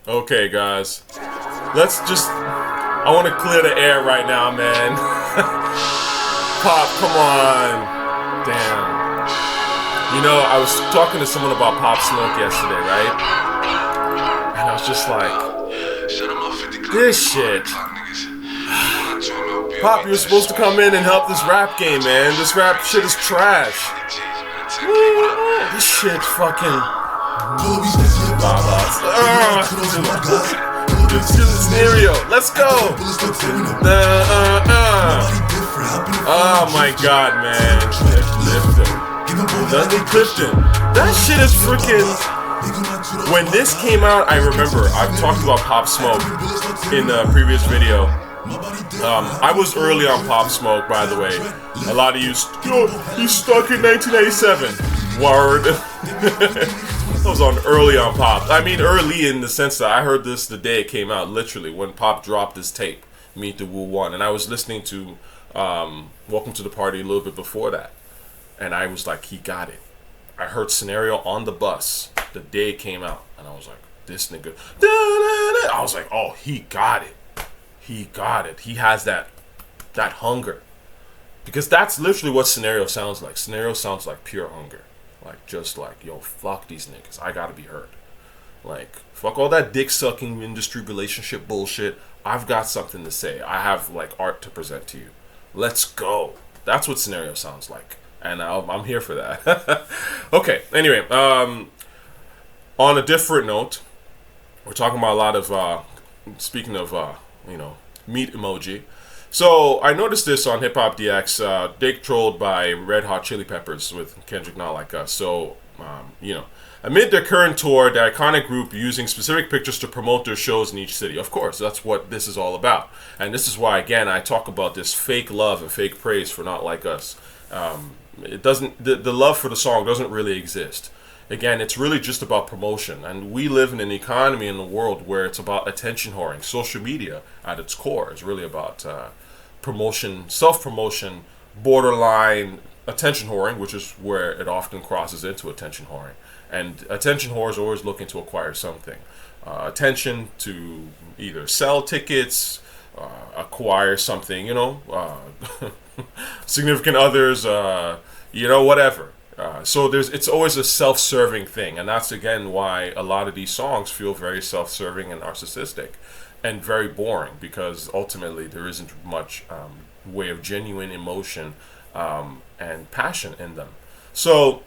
Okay, guys. I want to clear the air right now, man. Pop, come on. Damn. You know, I was talking to someone about Pop Smoke yesterday, right? And I was just like, this shit. Pop, you were supposed to come in and help this rap game, man. This rap shit is trash. This shit fucking... Scenario, let's go. Oh my god, man. Dudley Clifton. That shit is freaking... When this came out, I remember I've talked about Pop Smoke in the previous video. I was early on Pop Smoke, by the way. A lot of you, he's stuck in 1987. Word. I was early on Pop. I mean, early in the sense that I heard this the day it came out, literally, when Pop dropped his tape, Meet the Woo 1. And I was listening to Welcome to the Party a little bit before that. And I was like, he got it. I heard Scenario on the bus the day it came out. And I was like, this nigga. I was like, oh, he got it. He got it. He has that hunger. Because that's literally what Scenario sounds like. Scenario sounds like pure hunger. Like, just like, yo, fuck these niggas. I gotta be heard. Like, fuck all that dick-sucking industry relationship bullshit. I've got something to say. I have, like, art to present to you. Let's go. That's what Scenario sounds like. And I'm here for that. Okay, anyway. On a different note, we're talking about a lot of, speaking of, meat emoji. So I noticed this on Hip Hop DX. They trolled by Red Hot Chili Peppers with Kendrick Not Like Us. So, amid their current tour, the iconic group using specific pictures to promote their shows in each city. Of course, that's what this is all about. And this is why, again, I talk about this fake love and fake praise for Not Like Us. It doesn't. The love for the song doesn't really exist. Again, it's really just about promotion. And we live in an economy in the world where it's about attention whoring. Social media, at its core, is really about promotion, self-promotion, borderline attention whoring, which is where it often crosses into attention whoring. And attention whores are always looking to acquire something. Attention to either sell tickets, acquire something, significant others, whatever. So it's always a self-serving thing, and that's again why a lot of these songs feel very self-serving and narcissistic and very boring, because ultimately there isn't much way of genuine emotion and passion in them. So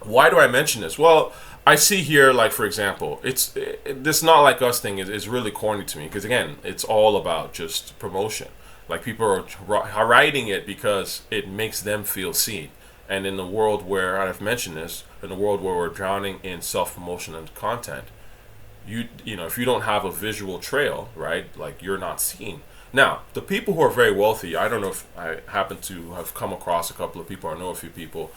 why do I mention this? Well, I see here, like, for example, this Not Like Us thing is really corny to me, because again, it's all about just promotion. Like, people are writing it because it makes them feel seen. And in the world where, I've mentioned this, in the world where we're drowning in self-promotion and content, if you don't have a visual trail, right, like, you're not seen. Now, the people who are very wealthy, I don't know if I happen to have come across a couple of people or know a few people,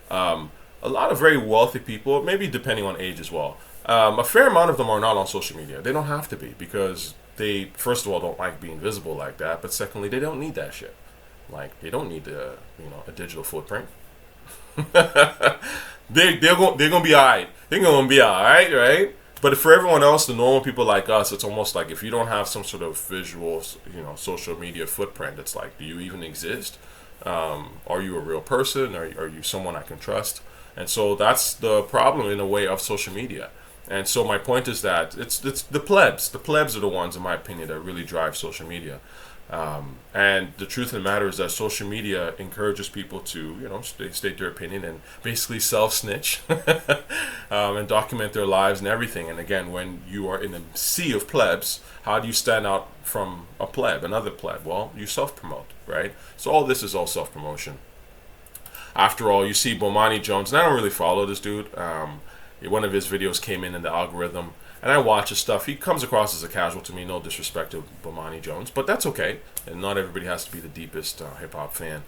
a lot of very wealthy people, maybe depending on age as well, a fair amount of them are not on social media. They don't have to be, because they, first of all, don't like being visible like that, but secondly, they don't need that shit. Like, they don't need a digital footprint. they're gonna be alright. They're gonna be alright, right? But for everyone else, the normal people like us, it's almost like if you don't have some sort of visual, social media footprint, it's like, do you even exist? Are you a real person? Are you someone I can trust? And so that's the problem in a way of social media. And so my point is that it's the plebs. The plebs are the ones, in my opinion, that really drive social media. And the truth of the matter is that social media encourages people to, state their opinion and basically self-snitch and document their lives and everything. And again, when you are in a sea of plebs, how do you stand out from a pleb, another pleb? Well, you self-promote, right? So all this is all self-promotion. After all, you see Bomani Jones, and I don't really follow this dude. One of his videos came in the algorithm, and I watch his stuff. He comes across as a casual to me, no disrespect to Bomani Jones, but that's okay. And not everybody has to be the deepest hip-hop fan.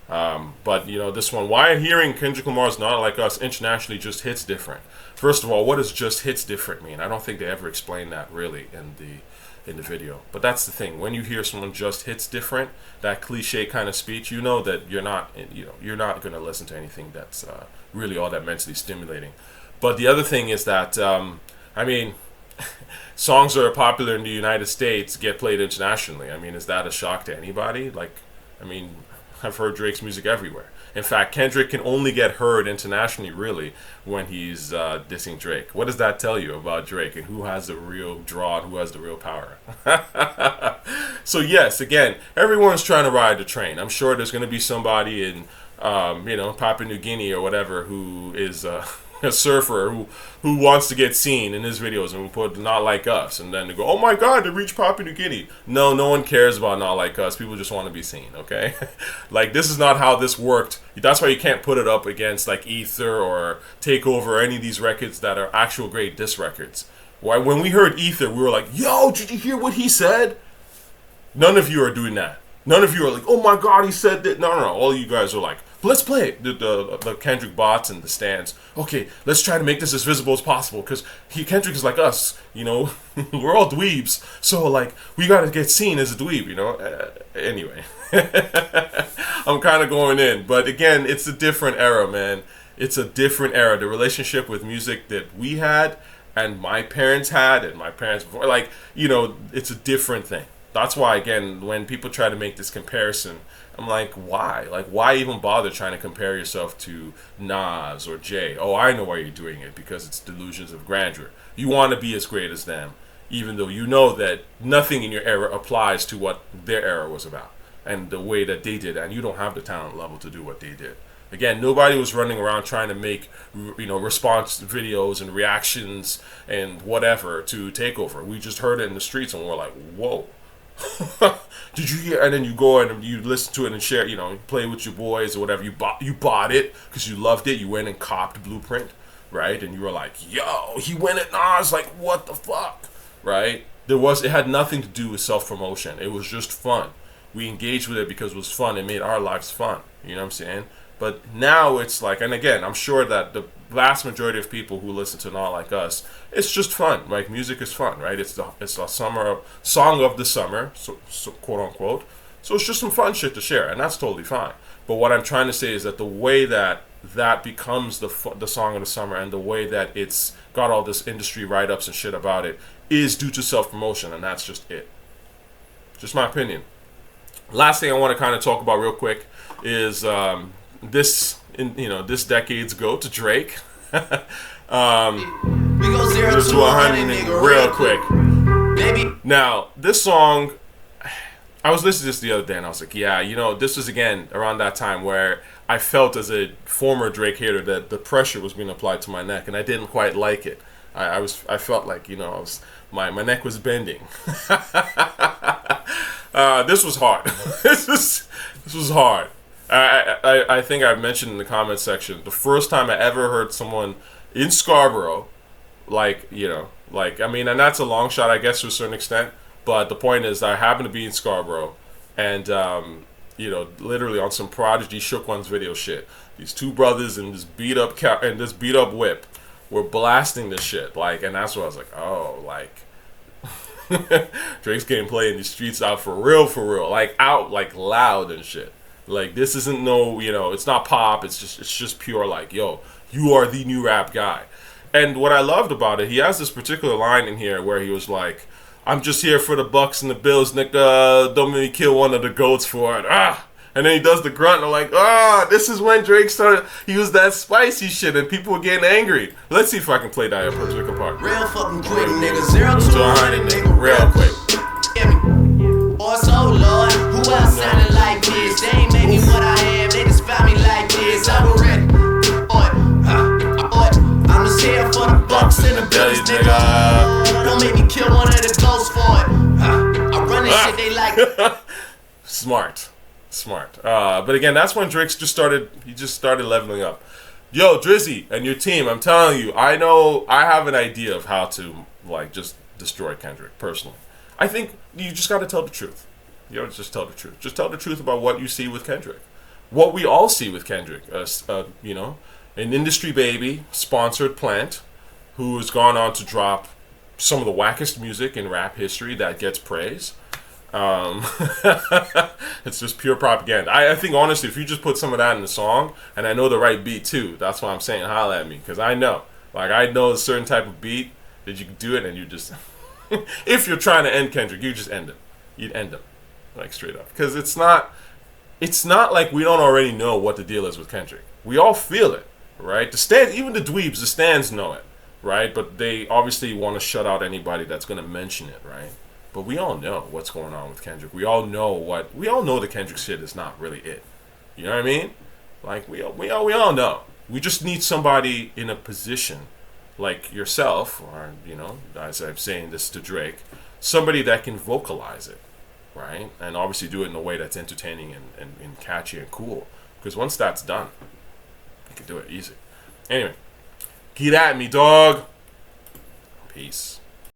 But, this one, why hearing Kendrick Lamar's Not Like Us internationally just hits different? First of all, what does just hits different mean? I don't think they ever explain that really in the video. But that's the thing. When you hear someone just hits different, that cliche kind of speech, you know that you're not going to listen to anything that's really all that mentally stimulating. But the other thing is that, songs that are popular in the United States get played internationally. I mean, is that a shock to anybody? Like, I mean, I've heard Drake's music everywhere. In fact, Kendrick can only get heard internationally, really, when he's dissing Drake. What does that tell you about Drake and who has the real draw and who has the real power? So yes, again, everyone's trying to ride the train. I'm sure there's going to be somebody in, Papua New Guinea or whatever who is a surfer who wants to get seen in his videos and put "Not Like Us," and then they go, "Oh my God, they reached Papua New Guinea." No one cares about "Not Like Us." People just want to be seen. Okay, like this is not how this worked. That's why you can't put it up against like Ether or Takeover or any of these records that are actual great diss records. Why, when we heard Ether, we were like, "Yo, did you hear what he said?" None of you are doing that. None of you are like, "Oh my God, he said that." No. All you guys are like, "Let's play it." The Kendrick bots and the stands. Okay, let's try to make this as visible as possible because Kendrick is like us, we're all dweebs. So like, we gotta get seen as a dweeb, Anyway, I'm kind of going in, but again, it's a different era, man. It's a different era. The relationship with music that we had and my parents had and my parents before, like, it's a different thing. That's why, again, when people try to make this comparison, I'm like, why? Like, why even bother trying to compare yourself to Nas or Jay? Oh, I know why you're doing it, because it's delusions of grandeur. You want to be as great as them, even though you know that nothing in your era applies to what their era was about and the way that they did, and you don't have the talent level to do what they did. Again, nobody was running around trying to make, response videos and reactions and whatever to Takeover. We just heard it in the streets and we're like, whoa. Did you hear? And then you go and you listen to it and share, play with your boys or whatever. You bought it because you loved it. You went and copped Blueprint, right? And you were like, yo, he went at Nas, like, what the fuck, right? It had nothing to do with self-promotion. It was just fun. We engaged with it because it was fun. It made our lives fun. You know what I'm saying? But now it's like, and again, I'm sure that the vast majority of people who listen to Not Like Us, it's just fun. Like, music is fun, right? It's a summer song of the summer, so quote unquote. So it's just some fun shit to share, and that's totally fine. But what I'm trying to say is that the way that becomes the song of the summer, and the way that it's got all this industry write-ups and shit about it, is due to self-promotion, and that's just it. Just my opinion. Last thing I want to kind of talk about real quick is this decade's GOAT to Drake. We go 0 to 100 real quick. Baby. Now, this song, I was listening to this the other day and I was like, yeah, this was again around that time where I felt as a former Drake hater that the pressure was being applied to my neck, and I didn't quite like it. I felt like, my neck was bending. This was hard. This was hard. I think I mentioned in the comment section, the first time I ever heard someone in Scarborough, and that's a long shot, I guess, to a certain extent, but the point is I happened to be in Scarborough, and, literally on some Prodigy Shook Ones video shit, these two brothers in this beat up whip were blasting this shit, and that's what I was like, oh, Drake's getting played in the streets out for real, out, loud and shit. Like, this isn't it's not pop, it's just pure, yo, you are the new rap guy. And what I loved about it, he has this particular line in here where he was like, I'm just here for the Bucks and the Bills, nigga, don't make me kill one of the goats for it, And then he does the grunt, and I'm like, this is when Drake started, he was that spicy shit, and people were getting angry. Let's see if I can play that particular part. Real fucking quick, nigga, 0 to 100, nigga, real quick. Or so, Lord, who else sounded like this? They ain't made me what I am, they just found me like this. I'm ready. I'm just here for the Bucks and the Bills, nigga. Don't make me kill one of the ghosts for it. I run this shit, they like. Smart. But again, that's when Drake just started leveling up. Yo, Drizzy and your team, I'm telling you, I know I have an idea of how to just destroy Kendrick personally. I think you just got to tell the truth. Just tell the truth. Just tell the truth about what you see with Kendrick. What we all see with Kendrick, an industry baby, sponsored plant, who has gone on to drop some of the wackest music in rap history that gets praise. It's just pure propaganda. I think, honestly, if you just put some of that in the song, and I know the right beat too, that's why I'm saying holla at me, because I know. I know a certain type of beat Did you do it and you just, if you're trying to end Kendrick, you just end him. You'd end him, like straight up, because it's not like we don't already know what the deal is with Kendrick. We all feel it, right? The stands, even the dweebs, the stands know it, right? But they obviously want to shut out anybody that's gonna mention it, right? But we all know what's going on with Kendrick. We all know the Kendrick shit is not really it. You know what I mean? Like we all know. We just need somebody in a position like yourself, or as I'm saying this to Drake, somebody that can vocalize it, right? And obviously do it in a way that's entertaining and catchy and cool. Because once that's done, you can do it easy. Anyway, get at me, dog. Peace.